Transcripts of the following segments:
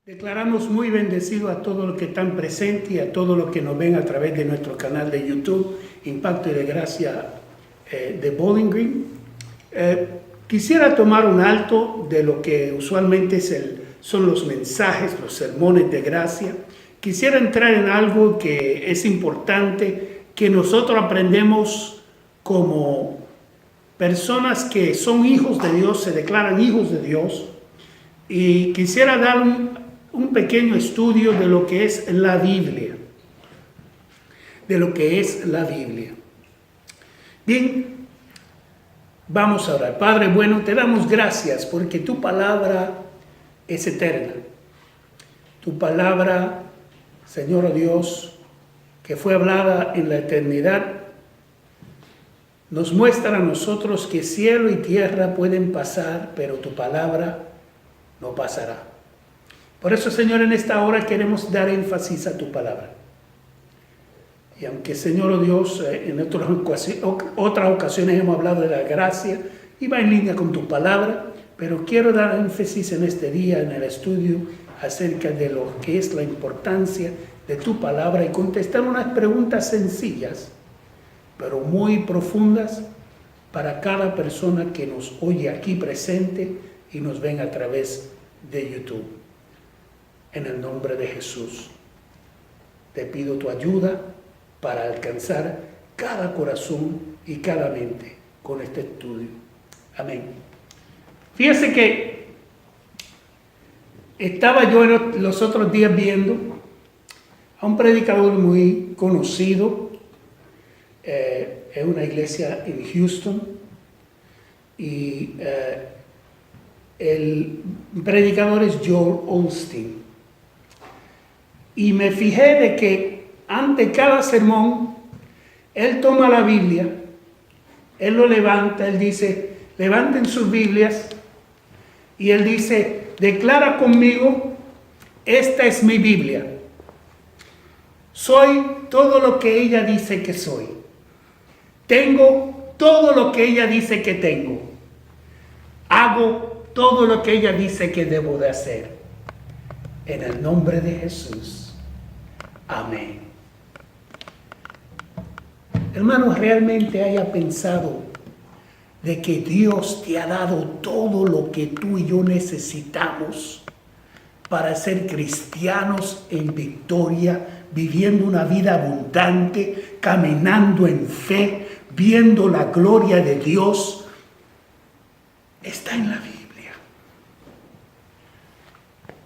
Declaramos muy bendecido a todos los que están presentes y a todos los que nos ven a través de nuestro canal de YouTube, Impacto y de Gracia de Bowling Green. Quisiera tomar un alto de lo que usualmente son los mensajes, los sermones de gracia. Quisiera entrar en algo que es importante, que nosotros aprendemos como personas que son hijos de Dios, se declaran hijos de Dios. Y quisiera dar un pequeño estudio de lo que es la Biblia. De lo que es la Biblia. Bien, vamos a orar. Padre bueno, te damos gracias porque tu palabra es eterna. Tu palabra, Señor Dios, que fue hablada en la eternidad, nos muestra a nosotros que cielo y tierra pueden pasar, pero tu palabra no pasará. Por eso, Señor, en esta hora queremos dar énfasis a tu palabra. Y aunque, Señor Dios, en otras ocasiones hemos hablado de la gracia y va en línea con tu palabra, pero quiero dar énfasis en este día, en el estudio, acerca de lo que es la importancia de tu palabra y contestar unas preguntas sencillas, pero muy profundas para cada persona que nos oye aquí presente y nos ven a través de YouTube. En el nombre de Jesús, te pido tu ayuda para alcanzar cada corazón y cada mente con este estudio. Amén. Fíjese que estaba yo los otros días viendo a un predicador muy conocido en una iglesia en Houston, y el predicador es Joel Osteen. Y me fijé de que ante cada sermón, él toma la Biblia, él lo levanta, él dice, levanten sus Biblias, y él dice, declara conmigo, esta es mi Biblia. Soy todo lo que ella dice que soy. Tengo todo lo que ella dice que tengo. Hago todo lo que ella dice que debo de hacer. En el nombre de Jesús. Amén. Hermanos, realmente haya pensado de que Dios te ha dado todo lo que tú y yo necesitamos para ser cristianos en victoria, viviendo una vida abundante, caminando en fe, viendo la gloria de Dios. Está en la Biblia.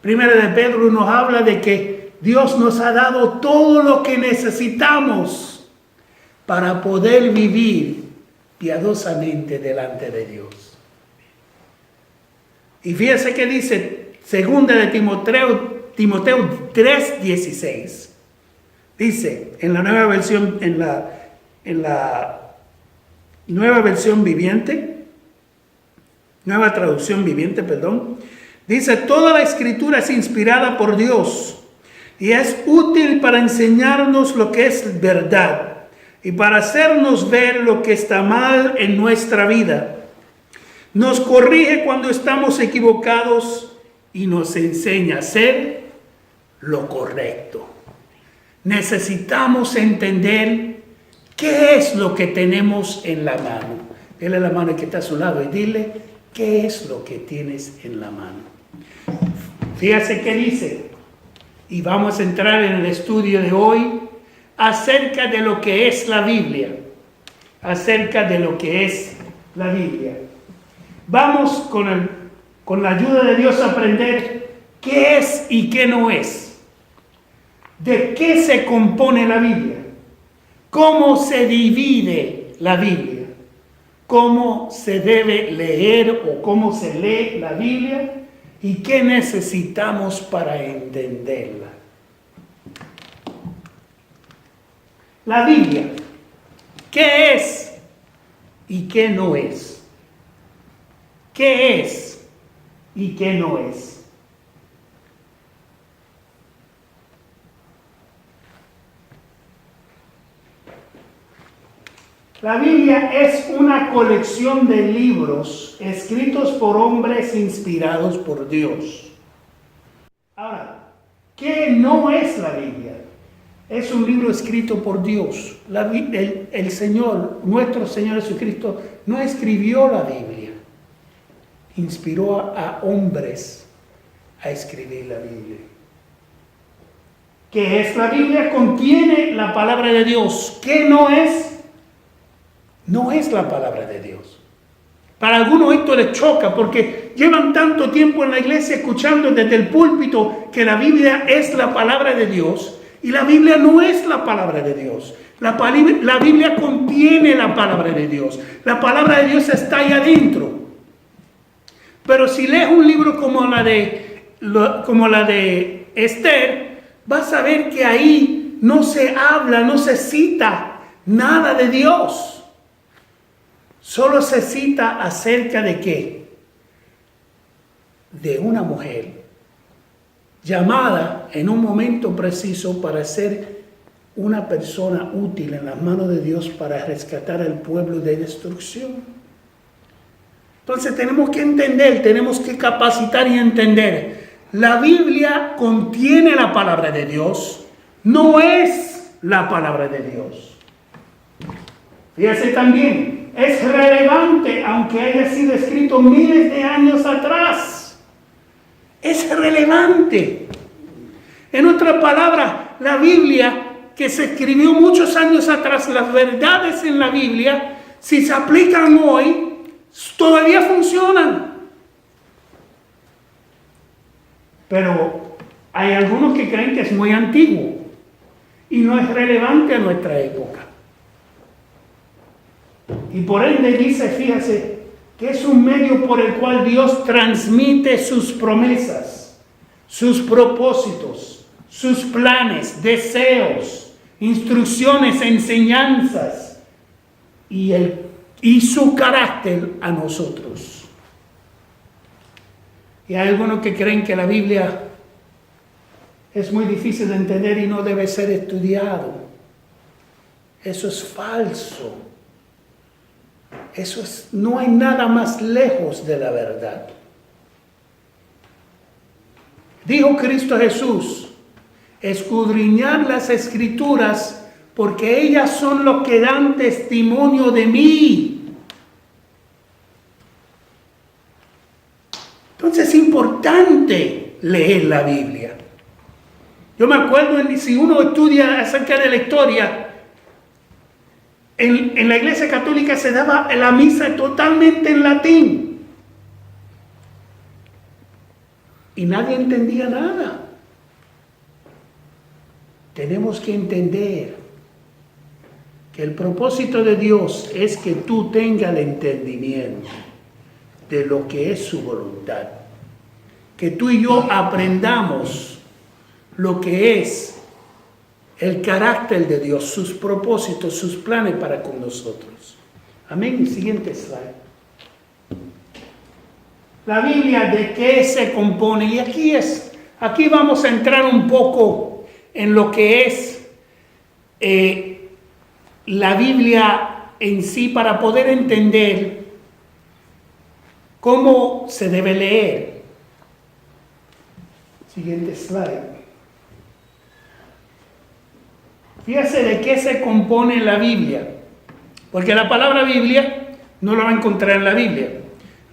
Primera de Pedro nos habla de que Dios nos ha dado todo lo que necesitamos para poder vivir piadosamente delante de Dios. Y fíjese que dice, segunda de Timoteo 3:16. Dice, en la nueva versión, en la nueva versión viviente, nueva traducción viviente, perdón, dice, toda la escritura es inspirada por Dios y es útil para enseñarnos lo que es verdad y para hacernos ver lo que está mal en nuestra vida. Nos corrige cuando estamos equivocados y nos enseña a hacer lo correcto. Necesitamos entender qué es lo que tenemos en la mano. Dile a la mano que está a su lado y dile, ¿qué es lo que tienes en la mano? Fíjate qué dice. Y vamos a entrar en el estudio de hoy acerca de lo que es la Biblia. Acerca de lo que es la Biblia. Vamos con la ayuda de Dios a aprender qué es y qué no es. ¿De qué se compone la Biblia? ¿Cómo se divide la Biblia? ¿Cómo se debe leer o cómo se lee la Biblia? ¿Y qué necesitamos para entenderla? La Biblia, ¿qué es y qué no es? ¿Qué es y qué no es? La Biblia es una colección de libros escritos por hombres inspirados por Dios. Ahora, ¿qué no es la Biblia? Es un libro escrito por Dios. El Señor, nuestro Señor Jesucristo, no escribió la Biblia. Inspiró a hombres a escribir la Biblia. ¿Qué es la Biblia? Contiene la palabra de Dios. ¿Qué no es? No es la palabra de Dios. Para algunos esto les choca porque llevan tanto tiempo en la iglesia escuchando desde el púlpito que la Biblia es la palabra de Dios y la Biblia no es la palabra de Dios. La Biblia contiene la palabra de Dios. La palabra de Dios está ahí adentro. Pero si lees un libro como la de Esther, vas a ver que ahí no se habla, no se cita nada de Dios. Solo se cita acerca de ¿qué? De una mujer llamada en un momento preciso para ser una persona útil en las manos de Dios para rescatar al pueblo de destrucción. Entonces tenemos que entender, tenemos que capacitar y entender. La Biblia contiene la palabra de Dios, no es la palabra de Dios. Fíjese también, es relevante aunque haya sido escrito miles de años atrás. Es relevante. En otras palabras, la Biblia que se escribió muchos años atrás, las verdades en la Biblia, si se aplican hoy, todavía funcionan. Pero hay algunos que creen que es muy antiguo y no es relevante a nuestra época. Y por ende dice, fíjese, que es un medio por el cual Dios transmite sus promesas, sus propósitos, sus planes, deseos, instrucciones, enseñanzas y su carácter a nosotros. Y hay algunos que creen que la Biblia es muy difícil de entender y no debe ser estudiado. Eso es falso. No hay nada más lejos de la verdad. Dijo Cristo Jesús, escudriñad las Escrituras porque ellas son los que dan testimonio de mí. Entonces es importante leer la Biblia. Yo me acuerdo, si uno estudia acerca de la historia, en la iglesia católica se daba la misa totalmente en latín. Y nadie entendía nada. Tenemos que entender que el propósito de Dios es que tú tengas el entendimiento de lo que es su voluntad. Que tú y yo aprendamos lo que es el carácter de Dios, sus propósitos, sus planes para con nosotros. Amén. Siguiente slide. La Biblia, ¿de qué se compone? Y aquí vamos a entrar un poco en lo que es la Biblia en sí para poder entender cómo se debe leer. Siguiente slide. Fíjese de qué se compone la Biblia. Porque la palabra Biblia no la va a encontrar en la Biblia.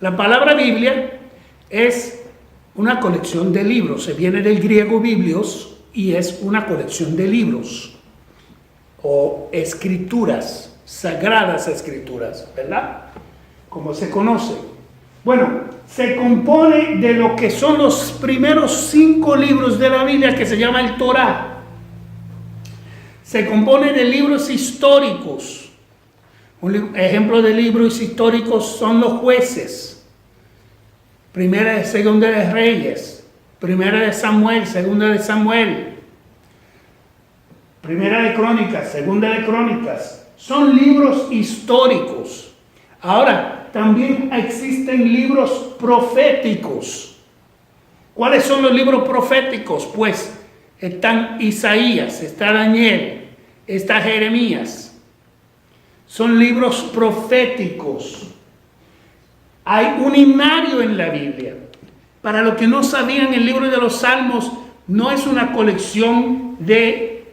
La palabra Biblia es una colección de libros. Se viene del griego biblios y es una colección de libros o escrituras, sagradas escrituras, ¿verdad? Como se conoce. Bueno, se compone de lo que son los primeros 5 libros de la Biblia que se llama el Torá. Se compone de libros históricos. Un ejemplo de libros históricos son los Jueces, Primera y Segunda de Reyes, Primera de Samuel, Segunda de Samuel, Primera de Crónicas, Segunda de Crónicas. Son libros históricos. Ahora, también existen libros proféticos. ¿Cuáles son los libros proféticos? Pues están Isaías, está Daniel, está Jeremías. Son libros proféticos. Hay un himnario en la Biblia. Para los que no sabían, el libro de los Salmos no es una colección de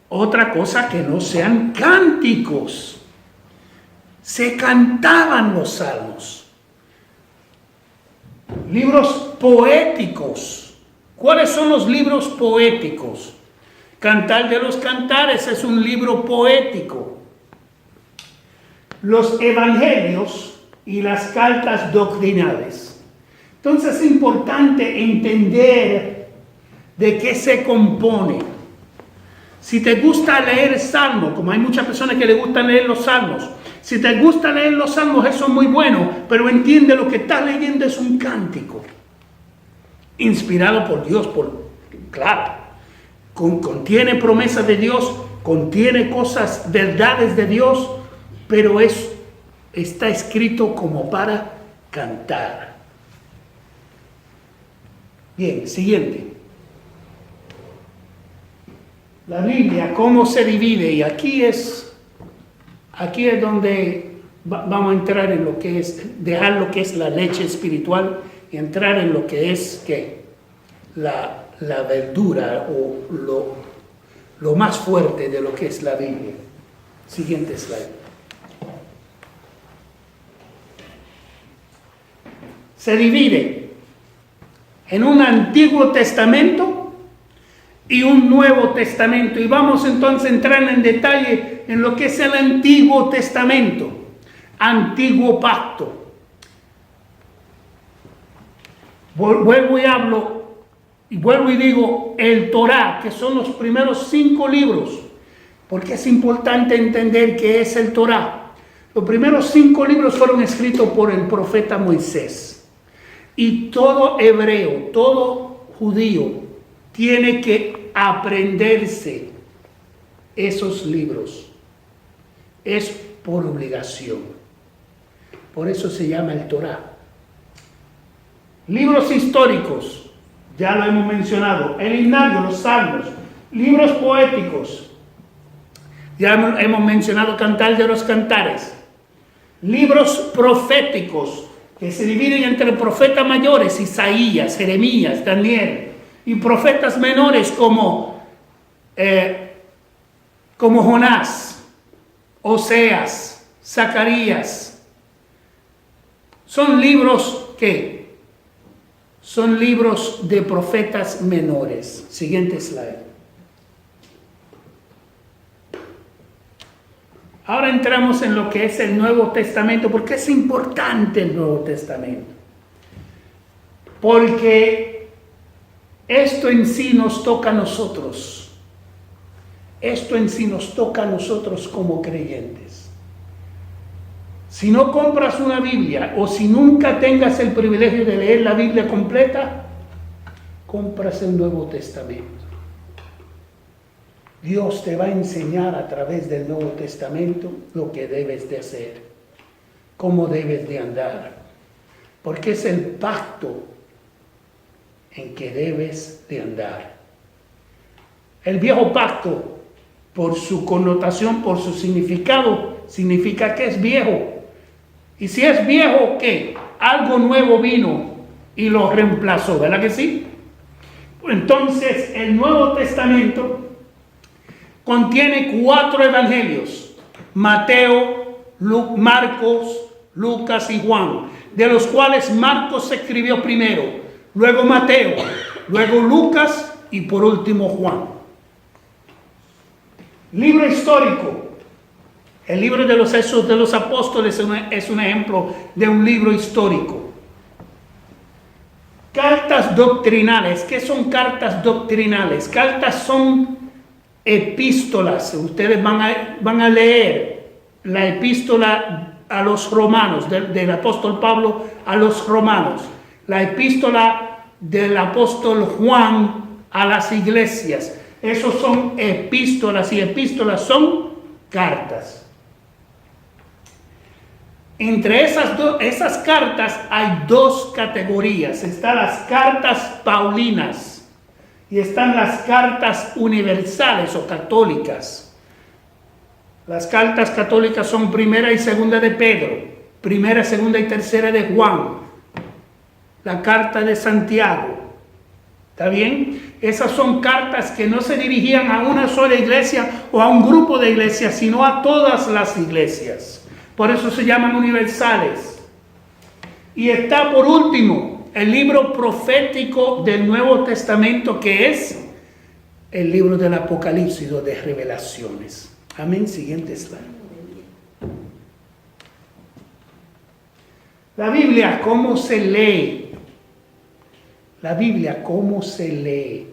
otra cosa que no sean cánticos. Se cantaban los salmos. Libros poéticos. ¿Cuáles son los libros poéticos? Cantar de los Cantares es un libro poético. Los evangelios y las cartas doctrinales. Entonces es importante entender de qué se compone. Si te gusta leer salmos, como hay muchas personas que les gusta leer los salmos, si te gusta leer los salmos, eso es muy bueno, pero entiende lo que estás leyendo es un cántico, inspirado por Dios, claro, contiene promesas de Dios, contiene cosas, verdades de Dios, pero está escrito como para cantar. Bien, siguiente. La Biblia, ¿cómo se divide? Y aquí es donde vamos a entrar en lo que es, dejar lo que es la leche espiritual y entrar en lo que es ¿qué? La verdura o lo más fuerte de lo que es la Biblia. Siguiente slide. Se divide en un Antiguo Testamento y un Nuevo Testamento. Y vamos entonces a entrar en detalle en lo que es el Antiguo Testamento, Antiguo Pacto. Vuelvo y digo el Torá, que son los primeros 5 libros, porque es importante entender qué es el Torá. Los primeros 5 libros fueron escritos por el profeta Moisés. Y todo hebreo, todo judío, tiene que aprenderse esos libros. Es por obligación. Por eso se llama el Torá. Libros históricos, ya lo hemos mencionado. El himnario, los salmos. Libros poéticos, ya hemos mencionado Cantar de los Cantares. Libros proféticos, que se dividen entre profetas mayores, Isaías, Jeremías, Daniel, y profetas menores como Jonás, Oseas, Zacarías. Son libros que son libros de profetas menores. Siguiente slide. Ahora entramos en lo que es el Nuevo Testamento, porque es importante el Nuevo Testamento. Porque esto en sí nos toca a nosotros. Esto en sí nos toca a nosotros como creyentes. Si no compras una Biblia o si nunca tengas el privilegio de leer la Biblia completa, compras el Nuevo Testamento. Dios te va a enseñar a través del Nuevo Testamento lo que debes de hacer, cómo debes de andar, porque es el pacto en que debes de andar. El viejo pacto, por su connotación, por su significado, significa que es viejo. Y si es viejo, ¿qué? Algo nuevo vino y lo reemplazó, ¿verdad que sí? Entonces, el Nuevo Testamento contiene 4 evangelios: Mateo, Marcos, Lucas y Juan, de los cuales Marcos se escribió primero, luego Mateo, luego Lucas y por último Juan. Libro histórico. El libro de los Hechos de los Apóstoles es un ejemplo de un libro histórico. Cartas doctrinales. ¿Qué son cartas doctrinales? Cartas son epístolas. Ustedes van a leer la epístola a los romanos, del apóstol Pablo a los romanos, la epístola del apóstol Juan a las iglesias. Esos son epístolas, y epístolas son cartas. Entre esas cartas hay 2 categorías. Están las cartas paulinas y están las cartas universales o católicas. Las cartas católicas son 1 y 2 de Pedro, 1, 2 y 3 de Juan, la carta de Santiago, ¿Está bien? Esas son cartas que no se dirigían a una sola iglesia o a un grupo de iglesias, sino a todas las iglesias. Por eso se llaman universales. Y está por último el libro profético del Nuevo Testamento, que es el libro del Apocalipsis o de Revelaciones. Amén. Siguiente slide. La Biblia, ¿cómo se lee? La Biblia, ¿cómo se lee?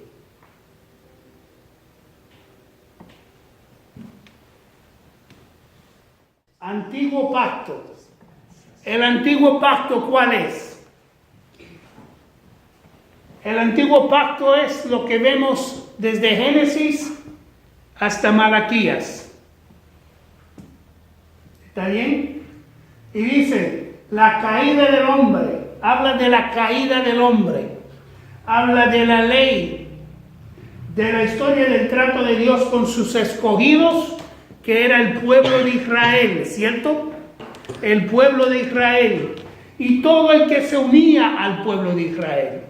Antiguo pacto. ¿El antiguo pacto cuál es? El antiguo pacto es lo que vemos desde Génesis hasta Malaquías. ¿Está bien? Y dice, la caída del hombre. Habla de la caída del hombre. Habla de la ley, de la historia del trato de Dios con sus escogidos, que era el pueblo de Israel, ¿cierto? El pueblo de Israel. Y todo el que se unía al pueblo de Israel.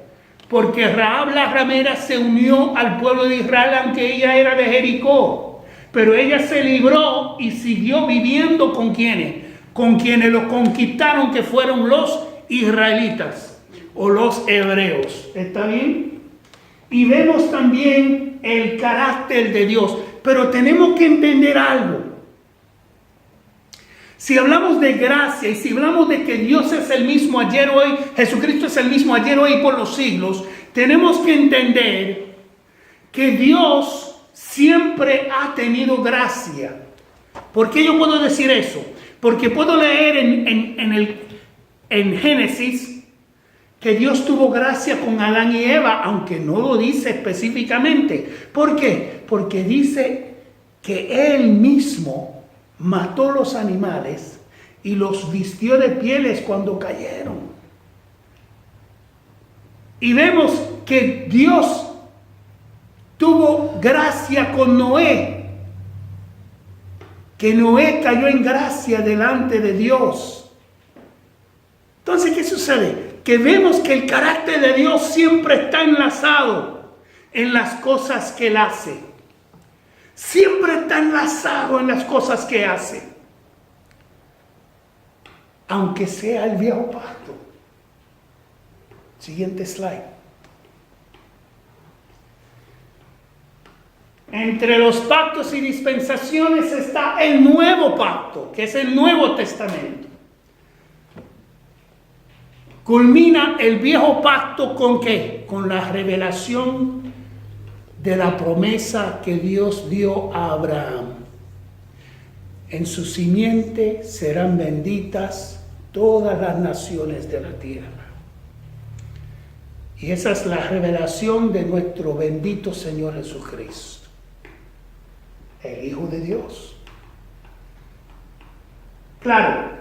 Porque Rahab la ramera se unió al pueblo de Israel, aunque ella era de Jericó. Pero ella se libró y siguió viviendo ¿con quiénes? Con quienes lo conquistaron, que fueron los israelitas o los hebreos. ¿Está bien? Y vemos también el carácter de Dios. Pero tenemos que entender algo. Si hablamos de gracia y si hablamos de que Dios es el mismo ayer, hoy, Jesucristo es el mismo ayer, hoy y por los siglos, tenemos que entender que Dios siempre ha tenido gracia. ¿Por qué yo puedo decir eso? Porque puedo leer en Génesis que Dios tuvo gracia con Adán y Eva, aunque no lo dice específicamente. ¿Por qué? Porque dice que Él mismo mató los animales y los vistió de pieles cuando cayeron. Y vemos que Dios tuvo gracia con Noé, que Noé cayó en gracia delante de Dios. Entonces, ¿qué sucede? Que vemos que el carácter de Dios siempre está enlazado en las cosas que Él hace. Siempre está enlazado en las cosas que hace. Aunque sea el viejo pacto. Siguiente slide. Entre los pactos y dispensaciones está el nuevo pacto, que es el Nuevo Testamento. Culmina el viejo pacto ¿con qué? Con la revelación de la promesa que Dios dio a Abraham. En su simiente serán benditas todas las naciones de la tierra. Y esa es la revelación de nuestro bendito Señor Jesucristo, el Hijo de Dios. Claro,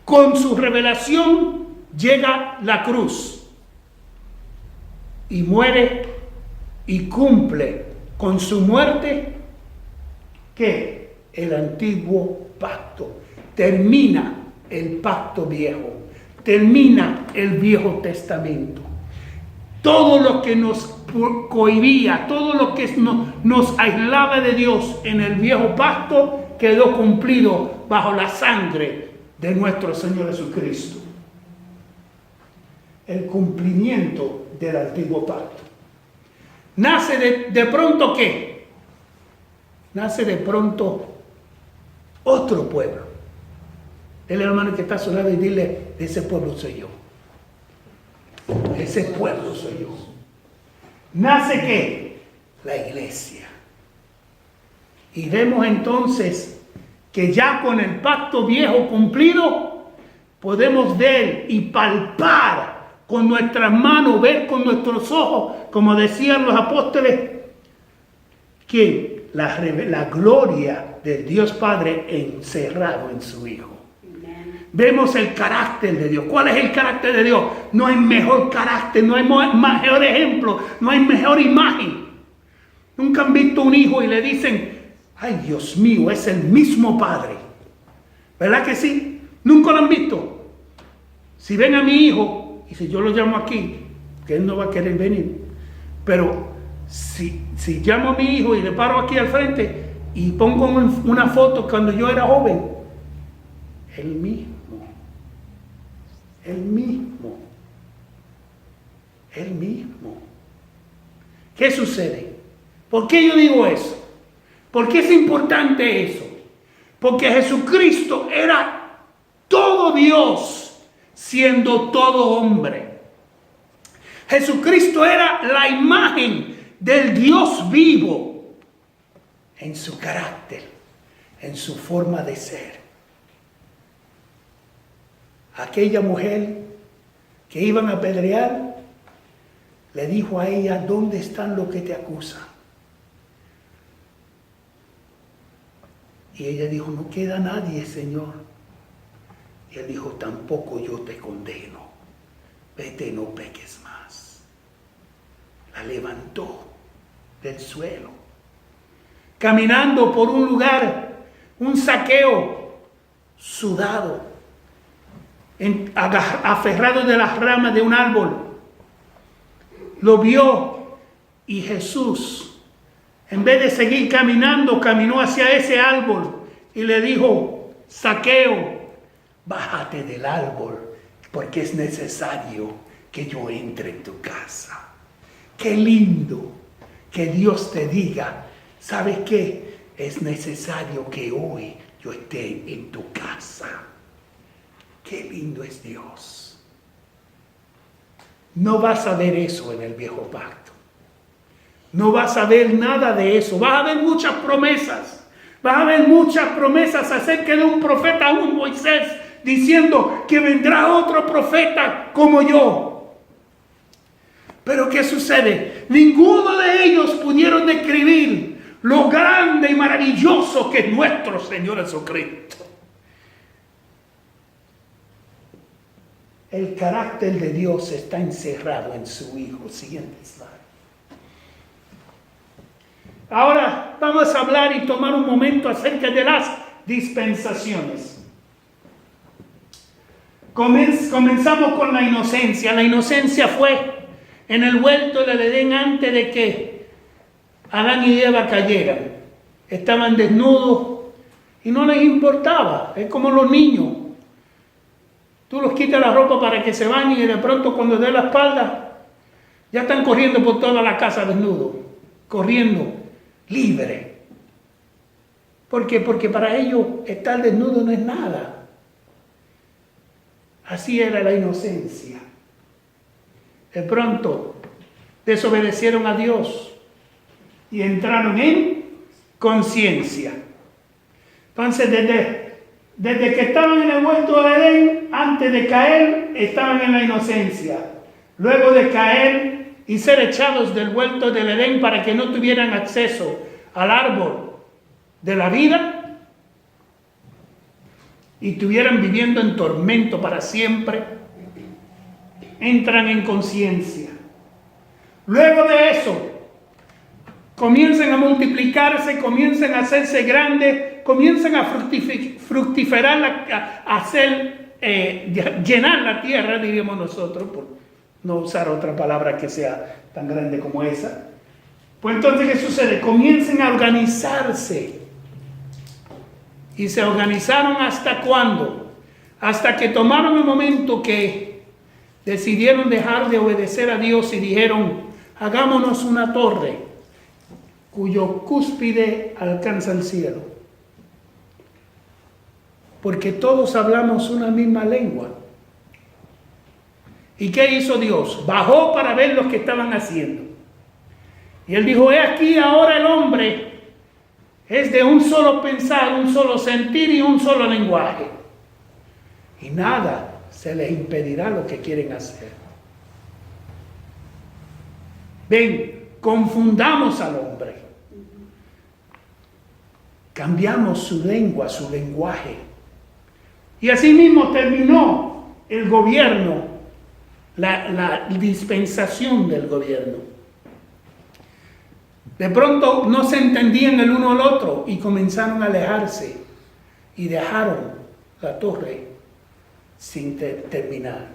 con su revelación llega la cruz y muere y cumple con su muerte ¿qué? El antiguo pacto. Termina el pacto viejo, termina el Viejo Testamento. Todo lo que nos cohibía, todo lo que nos aislaba de Dios en el viejo pacto quedó cumplido bajo la sangre de nuestro Señor Jesucristo. El cumplimiento del antiguo pacto. Nace de pronto ¿qué? Nace de pronto otro pueblo. El hermano que está a su lado y dile, ese pueblo soy yo. Ese pueblo soy yo. ¿Nace qué? La iglesia. Y vemos entonces que ya con el pacto viejo cumplido, podemos ver y palpar con nuestras manos, ver con nuestros ojos, como decían los apóstoles, que la gloria del Dios Padre encerrado en su Hijo. Vemos el carácter de Dios. ¿Cuál es el carácter de Dios? No hay mejor carácter, no hay mejor ejemplo, no hay mejor imagen. Nunca han visto un hijo y le dicen, ay Dios mío, es el mismo Padre. ¿Verdad que sí? Nunca lo han visto. Si ven a mi hijo, y si yo lo llamo aquí, que él no va a querer venir, Pero si llamo a mi hijo y le paro aquí al frente y pongo una foto cuando yo era joven, el mismo. ¿Qué sucede? ¿Por qué yo digo eso? ¿Por qué es importante eso? Porque Jesucristo era todo Dios siendo todo hombre. Jesucristo era la imagen del Dios vivo en su carácter, en su forma de ser. Aquella mujer que iban a apedrear le dijo a ella: ¿dónde están los que te acusan? Y ella dijo: no queda nadie, Señor. Y él dijo: tampoco yo te condeno, vete, no peques más. La levantó del suelo, caminando por un lugar, un Zaqueo, sudado, aferrado de las ramas de un árbol. Lo vio y Jesús, en vez de seguir caminando, caminó hacia ese árbol y le dijo: Zaqueo, bájate del árbol porque es necesario que yo entre en tu casa. Qué lindo que Dios te diga: ¿sabes qué? Es necesario que hoy yo esté en tu casa. Qué lindo es Dios. No vas a ver eso en el viejo pacto. No vas a ver nada de eso. Vas a ver muchas promesas. Vas a ver muchas promesas acerca de un profeta, un Moisés, diciendo que vendrá otro profeta como yo. Pero ¿qué sucede? Ninguno de ellos pudieron describir lo grande y maravilloso que es nuestro Señor Jesucristo. El carácter de Dios está encerrado en su Hijo. Siguiente slide. Ahora vamos a hablar y tomar un momento acerca de las dispensaciones. Comenzamos con la inocencia. La inocencia fue en el huerto del Edén antes de que Adán y Eva cayeran. Estaban desnudos y no les importaba. Es como los niños. Tú los quitas la ropa para que se bañen y de pronto cuando dé la espalda ya están corriendo por toda la casa desnudos, corriendo libre. ¿Por qué? Porque para ellos estar desnudo no es nada. Así era la inocencia. De pronto desobedecieron a Dios y entraron en conciencia. Entonces desde que estaban en el huerto de Edén, antes de caer, estaban en la inocencia. Luego de caer y ser echados del huerto del Edén para que no tuvieran acceso al árbol de la vida y estuvieran viviendo en tormento para siempre, entran en conciencia. Luego de eso, comienzan a multiplicarse, comienzan a hacerse grandes, comienzan a fructiferar, llenar la tierra, diríamos nosotros, por no usar otra palabra que sea tan grande como esa. Pues entonces, ¿qué sucede? Comienzan a organizarse. Y se organizaron ¿hasta cuándo? Hasta que tomaron el momento que decidieron dejar de obedecer a Dios y dijeron: hagámonos una torre cuyo cúspide alcanza el cielo. Porque todos hablamos una misma lengua. ¿Y qué hizo Dios? Bajó para ver lo que estaban haciendo. Y él dijo: he aquí ahora el hombre es de un solo pensar, un solo sentir y un solo lenguaje. Y nada se les impedirá lo que quieren hacer. Ven, confundamos al hombre. Cambiamos su lengua, su lenguaje. Y así mismo terminó el gobierno, la dispensación del gobierno. De pronto no se entendían el uno al otro y comenzaron a alejarse y dejaron la torre sin terminar.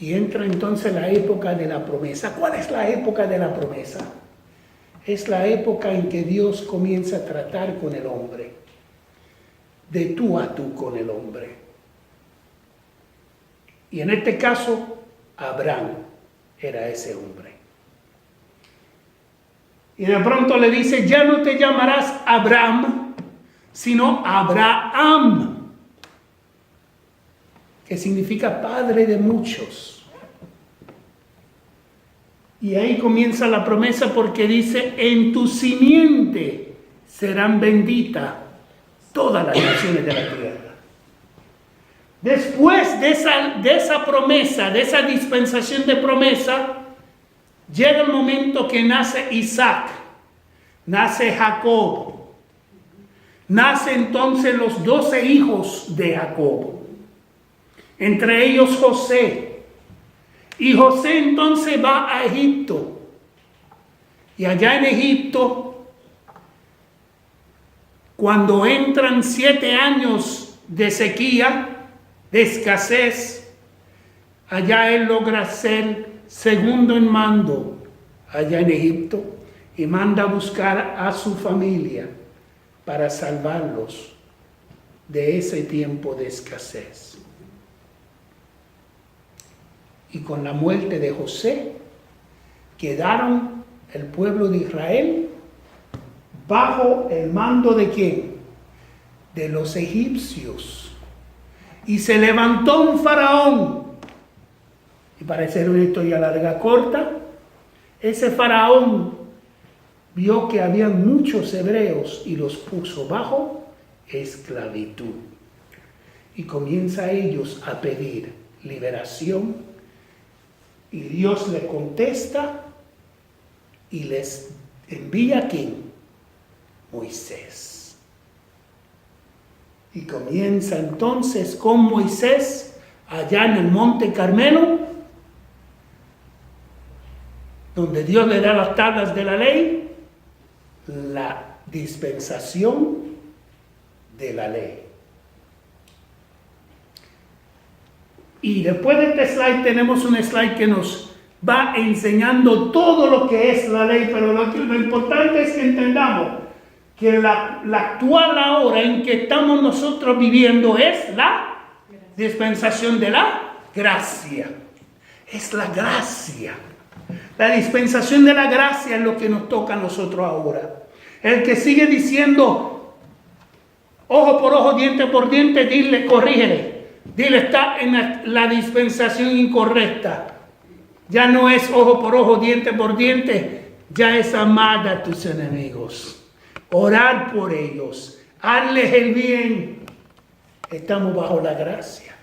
Y entra entonces la época de la promesa. ¿Cuál es la época de la promesa? Es la época en que Dios comienza a tratar con el hombre, de tú a tú con el hombre. Y en este caso, Abraham era ese hombre. Y de pronto le dice, ya no te llamarás Abraham, sino Abraham, que significa padre de muchos. Y ahí comienza la promesa porque dice, en tu simiente serán benditas todas las naciones de la tierra. Después de esa promesa, de esa dispensación de promesa, llega el momento que nace Isaac, nace Jacob, nace entonces los 12 hijos de Jacob, entre ellos José. Y José entonces va a Egipto. Y allá en Egipto, cuando entran 7 años de sequía, de escasez, allá él logra ser segundo en mando allá en Egipto y manda a buscar a su familia para salvarlos de ese tiempo de escasez. Y con la muerte de José quedaron el pueblo de Israel bajo el mando ¿de quién? De los egipcios. Y se levantó un faraón. Y para hacer una historia larga corta, ese faraón vio que había muchos hebreos y los puso bajo esclavitud. Y comienza a ellos a pedir liberación. Y Dios le contesta y les envía ¿a quién? Moisés. Y comienza entonces con Moisés allá en el Monte Carmelo, donde Dios le da las tablas de la ley, la dispensación de la ley. Y después de este slide tenemos un slide que nos va enseñando todo lo que es la ley, pero lo importante es que entendamos que la actual hora en que estamos nosotros viviendo es la dispensación de la gracia. Es la gracia. La dispensación de la gracia es lo que nos toca a nosotros ahora. El que sigue diciendo ojo por ojo, diente por diente, dile, corrígele. Dile, está en la dispensación incorrecta. Ya no es ojo por ojo, diente por diente. Ya es amar a tus enemigos. Orar por ellos. Hazles el bien. Estamos bajo la gracia.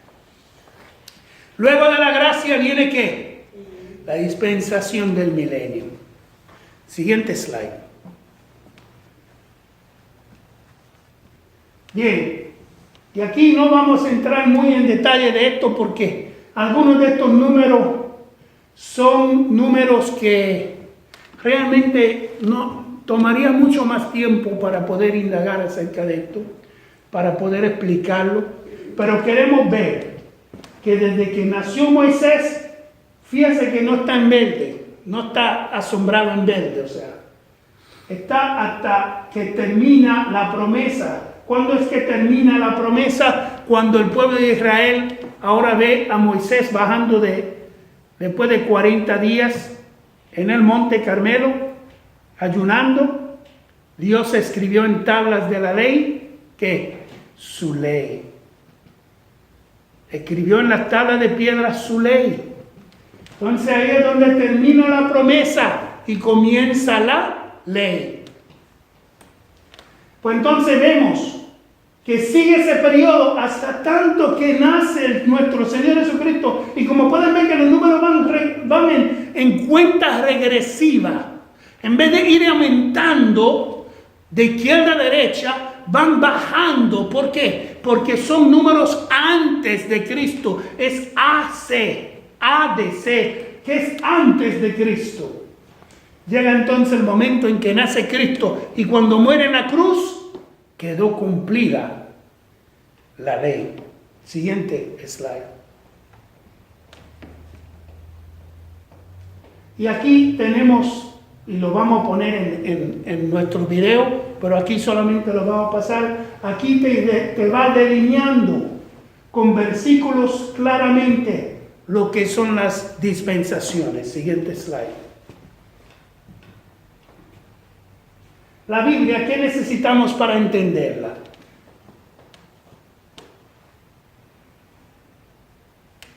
Luego de la gracia viene ¿qué? La dispensación del milenio. Siguiente slide. Bien. Y aquí no vamos a entrar muy en detalle de esto porque algunos de estos números son números que realmente no tomaría mucho más tiempo para poder indagar acerca de esto, para poder explicarlo. Pero queremos ver que desde que nació Moisés, fíjese que no está en verde, no está asombrado en verde, o sea, está hasta que termina la promesa. ¿Cuándo es que termina la promesa? Cuando el pueblo de Israel ahora ve a Moisés bajando después de 40 días en el Monte Carmelo, ayunando. Dios escribió en tablas de la ley que su ley. Escribió en las tablas de piedra su ley. Entonces ahí es donde termina la promesa y comienza la ley. Pues entonces vemos que sigue ese periodo hasta tanto que nace nuestro Señor Jesucristo. Y como pueden ver que los números van en cuenta regresiva. En vez de ir aumentando de izquierda a derecha, van bajando. ¿Por qué? Porque son números antes de Cristo. Es ADC, que es antes de Cristo. Llega entonces el momento en que nace Cristo y cuando muere en la cruz, quedó cumplida la ley. Siguiente slide. Y aquí tenemos, y lo vamos a poner en nuestro video, pero aquí solamente lo vamos a pasar. Aquí te va delineando con versículos claramente lo que son las dispensaciones. Siguiente slide. La Biblia, ¿qué necesitamos para entenderla?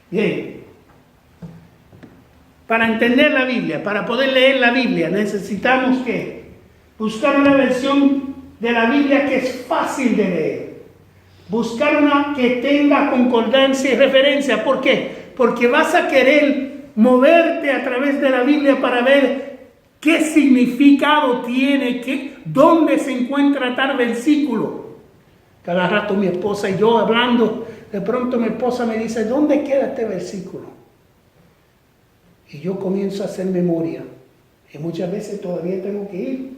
Bien. Para entender la Biblia, para poder leer la Biblia, necesitamos que buscar una versión de la Biblia que es fácil de leer. Buscar una que tenga concordancia y referencia. ¿Por qué? Porque vas a querer moverte a través de la Biblia para ver qué significado tiene, dónde se encuentra tal versículo. Cada rato mi esposa y yo hablando, de pronto mi esposa me dice, ¿dónde queda este versículo? Y yo comienzo a hacer memoria. Y muchas veces todavía tengo que ir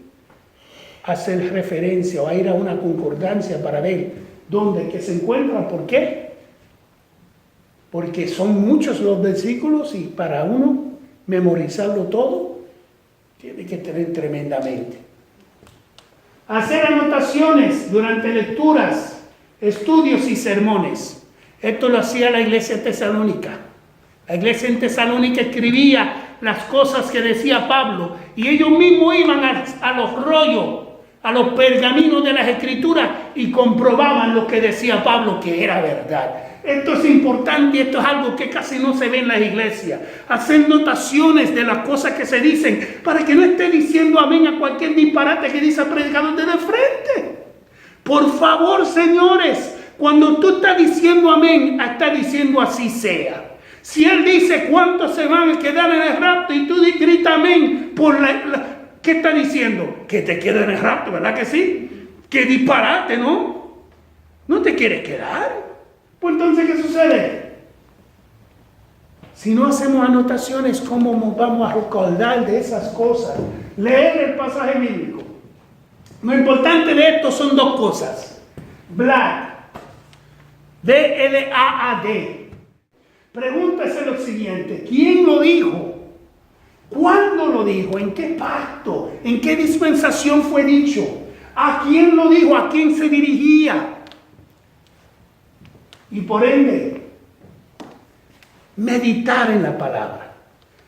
a hacer referencia o a ir a una concordancia para ver dónde que se encuentra. ¿Por qué? Porque son muchos los versículos y para uno memorizarlo todo, tiene que tener tremendamente. Hacer anotaciones durante lecturas, estudios y sermones. Esto lo hacía la iglesia tesalónica. La iglesia en Tesalónica escribía las cosas que decía Pablo y ellos mismos iban a los rollos, a los pergaminos de las escrituras y comprobaban lo que decía Pablo que era verdad. Esto es importante y esto es algo que casi no se ve en las iglesias. Hacer notaciones de las cosas que se dicen para que no esté diciendo amén a cualquier disparate que dice el predicador de frente. Por favor, señores, cuando tú estás diciendo amén, estás diciendo así sea. Si él dice cuántos se van a quedar en el rapto y tú gritas amén, ¿qué está diciendo? Que te quedes en el rapto, ¿verdad que sí? Que disparate, ¿no? ¿No te quieres quedar? Pues entonces, ¿qué sucede? Si no hacemos anotaciones, ¿cómo vamos a recordar de esas cosas? Leer el pasaje bíblico. Lo importante de esto son dos cosas. Vlad, B-L-A-A-D. Pregúntese lo siguiente, ¿quién lo dijo? ¿Cuándo lo dijo? ¿En qué pacto? ¿En qué dispensación fue dicho? ¿A quién lo dijo? ¿A quién se dirigía? Y por ende, meditar en la palabra.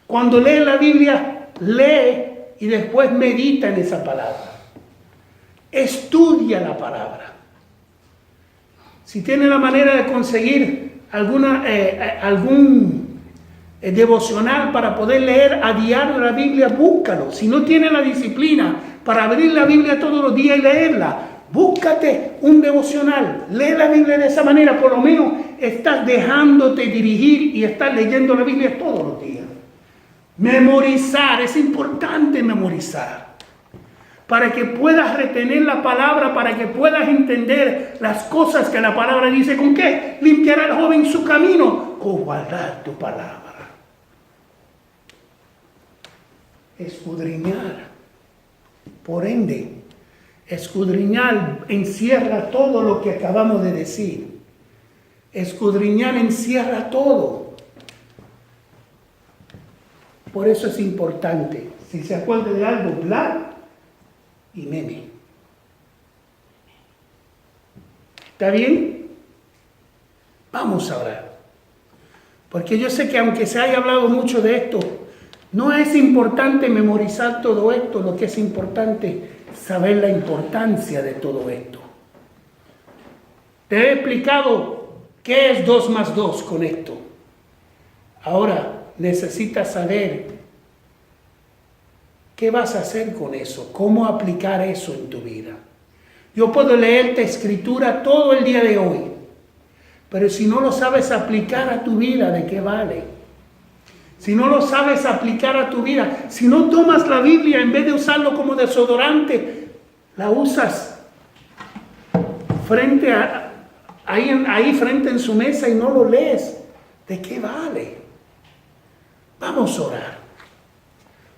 Cuando lee la Biblia, lee y después medita en esa palabra. Estudia la palabra. Si tiene la manera de conseguir algún devocional para poder leer a diario la Biblia, búscalo. Si no tiene la disciplina para abrir la Biblia todos los días y leerla, búscate un devocional. Lee la Biblia de esa manera, por lo menos estás dejándote dirigir y estás leyendo la Biblia todos los días. Memorizar, es importante memorizar. Para que puedas retener la palabra, para que puedas entender las cosas que la palabra dice. ¿Con qué? Limpiará al joven su camino, con guardar tu palabra. Escudriñar. Por ende, escudriñar encierra todo lo que acabamos de decir. Escudriñar encierra todo. Por eso es importante. Si se acuerda de algo, Vlad y meme. ¿Está bien? Vamos a orar. Porque yo sé que aunque se haya hablado mucho de esto, no es importante memorizar todo esto. Lo que es importante es saber la importancia de todo esto. Te he explicado qué es 2 más 2 con esto. Ahora necesitas saber ¿qué vas a hacer con eso? ¿Cómo aplicar eso en tu vida? Yo puedo leerte escritura todo el día de hoy, pero si no lo sabes aplicar a tu vida, ¿de qué vale? Si no lo sabes aplicar a tu vida, si no tomas la Biblia en vez de usarlo como desodorante, la usas ahí frente en su mesa y no lo lees, ¿de qué vale? Vamos a orar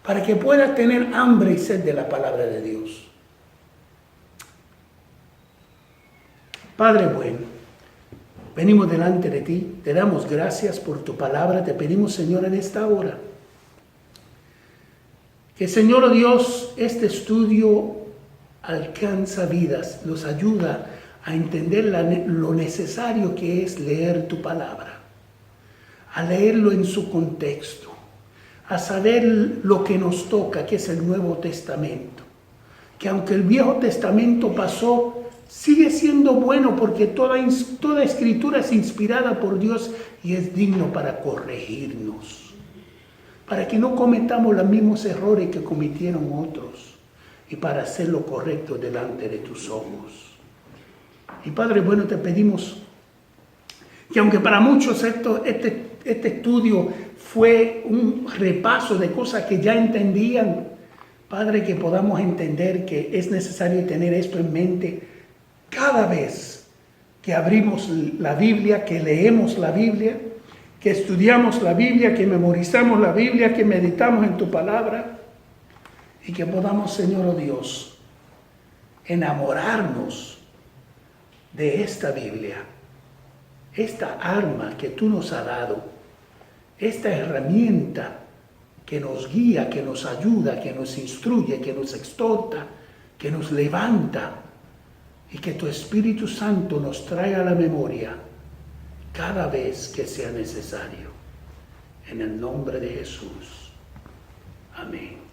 para que puedas tener hambre y sed de la palabra de Dios. Padre bueno, venimos delante de ti, te damos gracias por tu palabra, te pedimos, Señor, en esta hora, Que Señor oh Dios, este estudio alcanza vidas, los ayuda a entender lo necesario que es leer tu palabra, a leerlo en su contexto, a saber lo que nos toca, que es el Nuevo Testamento. Que aunque el Viejo Testamento pasó, sigue siendo bueno porque toda escritura es inspirada por Dios y es digno para corregirnos, para que no cometamos los mismos errores que cometieron otros y para hacer lo correcto delante de tus ojos. Y Padre bueno, te pedimos que aunque para muchos este estudio fue un repaso de cosas que ya entendían, Padre, que podamos entender que es necesario tener esto en mente cada vez que abrimos la Biblia, que leemos la Biblia, que estudiamos la Biblia, que memorizamos la Biblia, que meditamos en tu palabra y que podamos, Señor oh Dios, enamorarnos de esta Biblia, esta arma que tú nos has dado, esta herramienta que nos guía, que nos ayuda, que nos instruye, que nos exhorta, que nos levanta y que tu Espíritu Santo nos traiga a la memoria cada vez que sea necesario. En el nombre de Jesús. Amén.